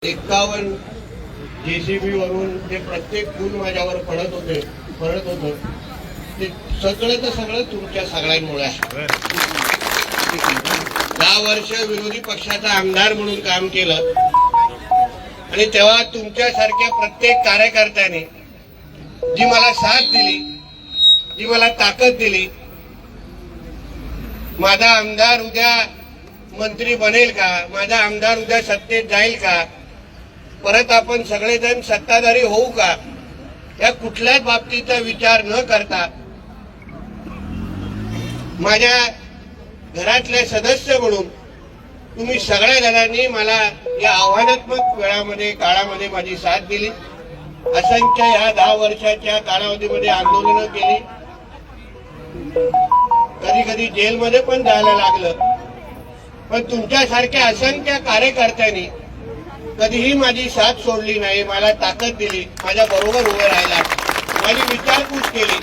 51 JCB वरून ते प्रत्येक फूल माझ्यावर पडत होतं ते सगळं तुमच्या सगळ्यांमुळे आहे. 10 वर्ष विरोधी पक्षाचा आमदार म्हणून काम केलं आणि तेव्हा तुमच्यासारख्या प्रत्येक कार्यकर्त्याने जी मला साथ दिली, जी मला ताकद दिली, माझा आमदार उद्या मंत्री बनेल का, माझा आमदार उद्या सत्तेत जाईल का, परत आपण सगळेजण सत्ताधारी होऊ का, या कुठल्याच बाबतीचा विचार न करता माझ्या घरातले सदस्य म्हणून तुम्ही सगळ्या जणांनी मला या आव्हानात्मक काळामध्ये माझी साथ दिली. असंख्य या 10 वर्षाच्या कालावधीमध्ये आंदोलनं केली, कधी कधी जेलमध्ये पण जायला लागलं, पण तुमच्यासारख्या असंख्य कार्यकर्त्यांनी कधीही माझी साथ सोडली नाही, मला ताकद दिली, माझ्या बरोबर उभं राहिला, माझी विचारपूस केली